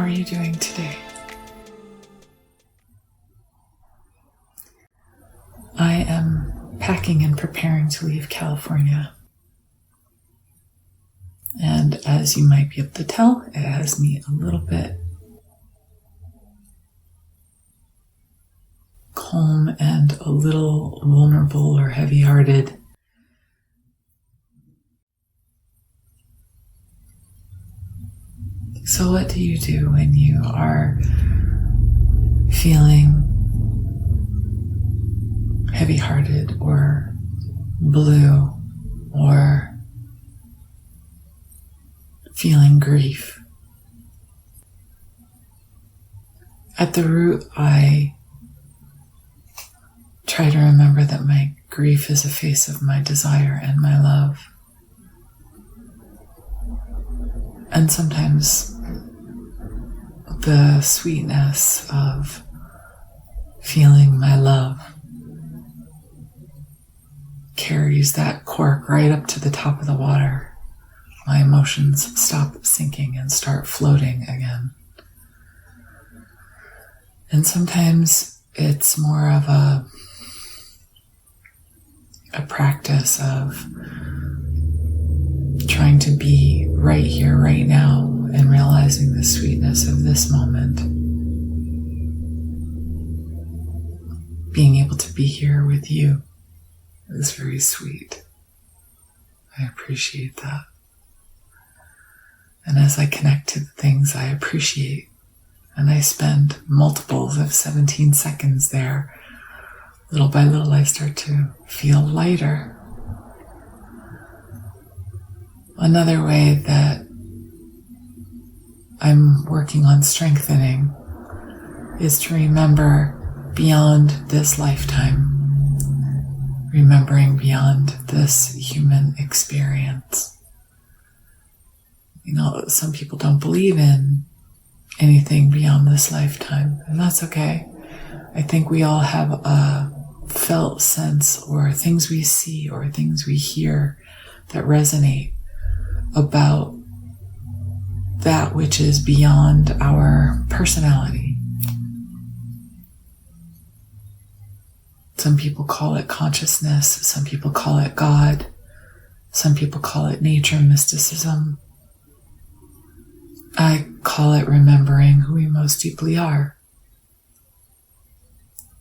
are you doing today? I am packing and preparing to leave California. And as you might be able to tell, it has me a little bit calm and a little vulnerable or heavy-hearted. So what do you do when you are feeling heavy-hearted or blue or feeling grief? At the root, I try to remember that my grief is a face of my desire and my love. And sometimes the sweetness of feeling my love carries that cork right up to the top of the water. My emotions stop sinking and start floating again. And sometimes it's more of a practice of trying to be right here, right now, and realizing the sweetness of this moment. Being able to be here with you is very sweet. I appreciate that. And as I connect to the things I appreciate, and I spend multiples of 17 seconds there, little by little I start to feel lighter. Another way that I'm working on strengthening is to remember beyond this lifetime, remembering beyond this human experience. You know, some people don't believe in anything beyond this lifetime, and that's okay. I think we all have a felt sense or things we see or things we hear that resonate about that which is beyond our personality. Some people call it consciousness, some people call it God, some people call it nature mysticism. I call it remembering who we most deeply are.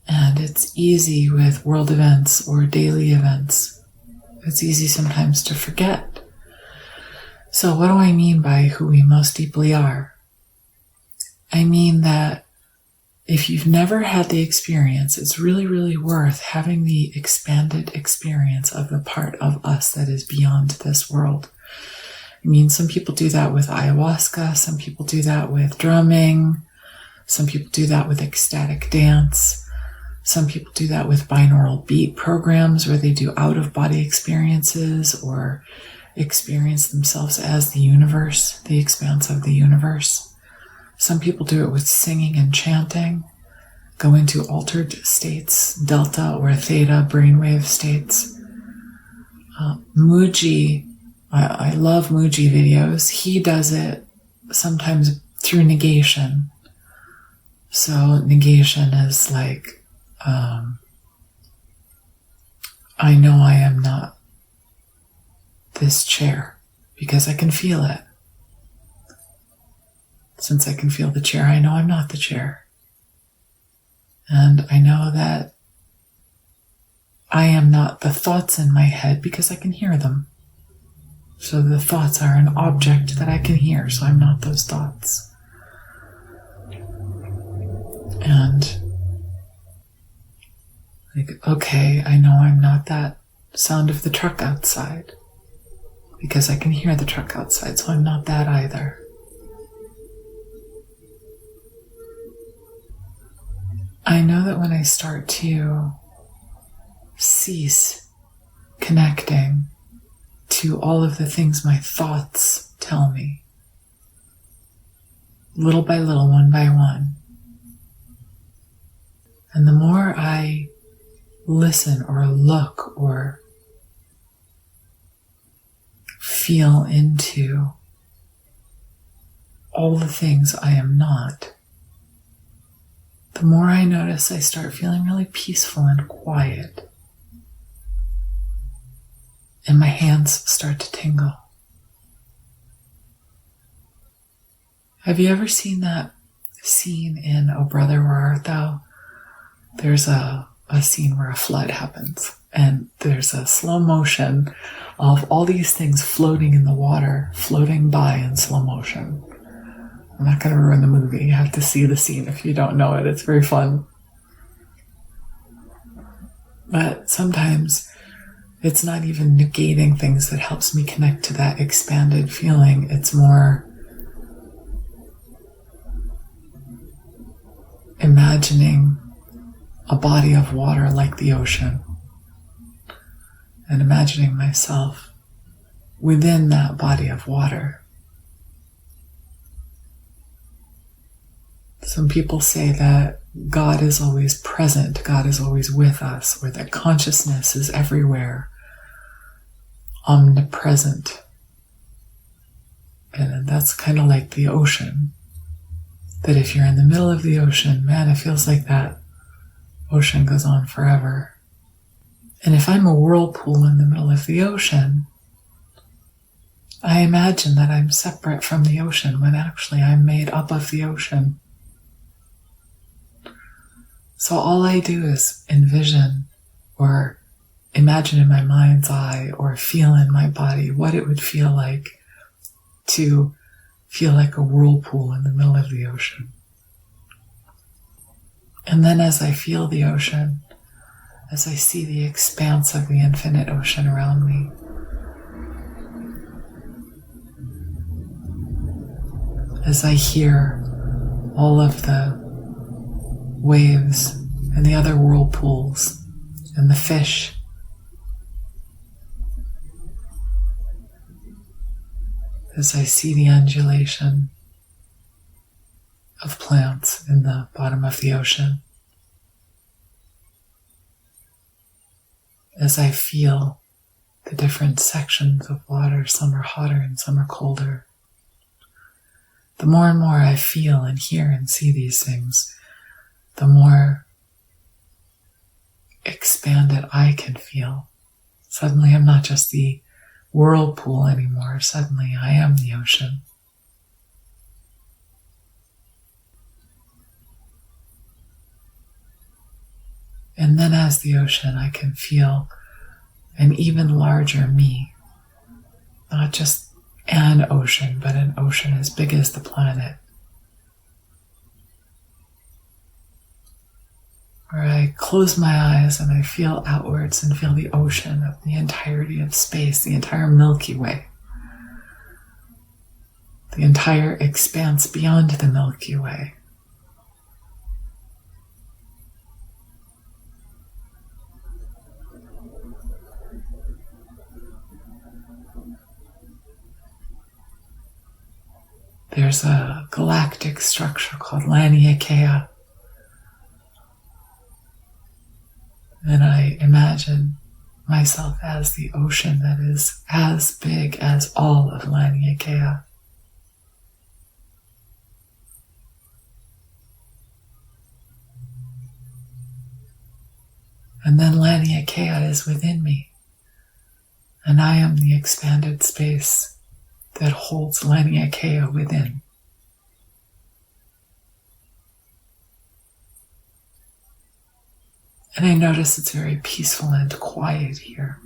And it's easy with world events or daily events. It's easy sometimes to forget. So what do I mean by who we most deeply are? I mean that if you've never had the experience, it's really, really worth having the expanded experience of the part of us that is beyond this world. I mean, some people do that with ayahuasca, some people do that with drumming, some people do that with ecstatic dance, some people do that with binaural beat programs where they do out-of-body experiences or experience themselves as the universe, the expanse of the universe. Some people do it with singing and chanting, go into altered states, delta or theta brainwave states. Muji, I love Muji videos. He does it sometimes through negation. So negation is like, I know I am not this chair because I can feel it. Since I can feel the chair, I know I'm not the chair. And I know that I am not the thoughts in my head because I can hear them. So the thoughts are an object that I can hear, so I'm not those thoughts. And like, okay, I know I'm not that sound of the truck outside because I can hear the truck outside, so I'm not that either. I know that when I start to cease connecting to all of the things my thoughts tell me, little by little, one by one, and the more I listen or look or feel into all the things I am not, the more I notice I start feeling really peaceful and quiet. And my hands start to tingle. Have you ever seen that scene in Oh Brother, Where Art Thou? There's a scene where a flood happens, and there's a slow motion of all these things floating in the water, floating by in slow motion. I'm not going to ruin the movie. You have to see the scene if you don't know it. It's very fun. But sometimes it's not even negating things that helps me connect to that expanded feeling. It's more imagining a body of water like the ocean and imagining myself within that body of water. Some people say that God is always present, God is always with us, or that consciousness is everywhere, omnipresent. And that's kind of like the ocean. That if you're in the middle of the ocean, man, it feels like that ocean goes on forever. And if I'm a whirlpool in the middle of the ocean, I imagine that I'm separate from the ocean when actually I'm made up of the ocean. So all I do is envision or imagine in my mind's eye or feel in my body what it would feel like to feel like a whirlpool in the middle of the ocean. And then as I feel the ocean, as I see the expanse of the infinite ocean around me, as I hear all of the waves and the other whirlpools and the fish, as I see the undulation of plants in the bottom of the ocean, as I feel the different sections of water, some are hotter and some are colder, the more and more I feel and hear and see these things, the more expanded I can feel. Suddenly I'm not just the whirlpool anymore. Suddenly I am the ocean. And then as the ocean, I can feel an even larger me. Not just an ocean, but an ocean as big as the planet. Where I close my eyes and I feel outwards and feel the ocean of the entirety of space, the entire Milky Way, the entire expanse beyond the Milky Way. There's a galactic structure called Laniakea. And I imagine myself as the ocean that is as big as all of Laniakea. And then Laniakea is within me. And I am the expanded space that holds Laniakea within. And I notice it's very peaceful and quiet here.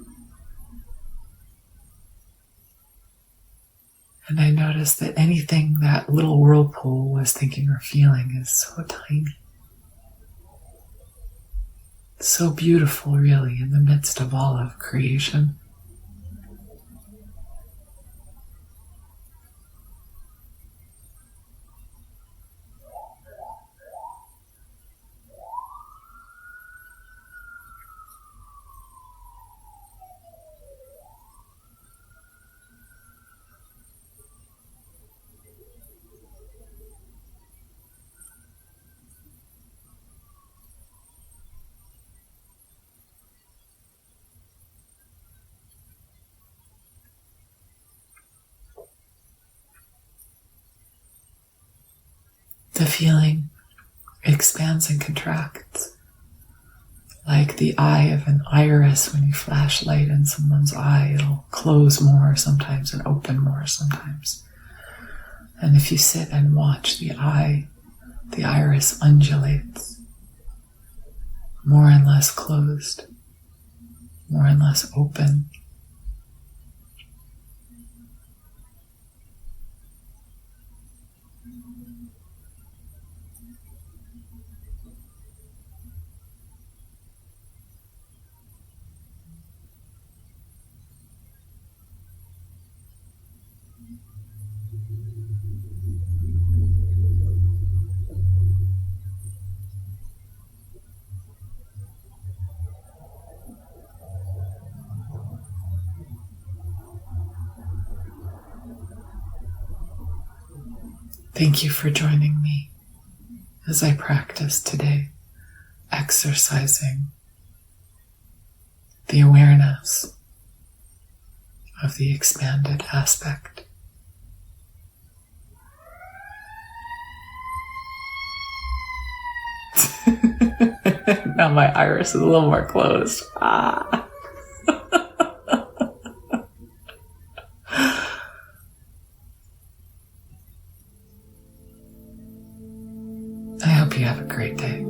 And I notice that anything that little whirlpool was thinking or feeling is so tiny. So beautiful, really, in the midst of all of creation. The feeling expands and contracts, like the eye of an iris. When you flash light in someone's eye, it'll close more sometimes and open more sometimes. And if you sit and watch the iris undulates, more and less closed, more and less open. Thank you for joining me as I practice today, exercising the awareness of the expanded aspect. Now my iris is a little more closed. I hope you have a great day.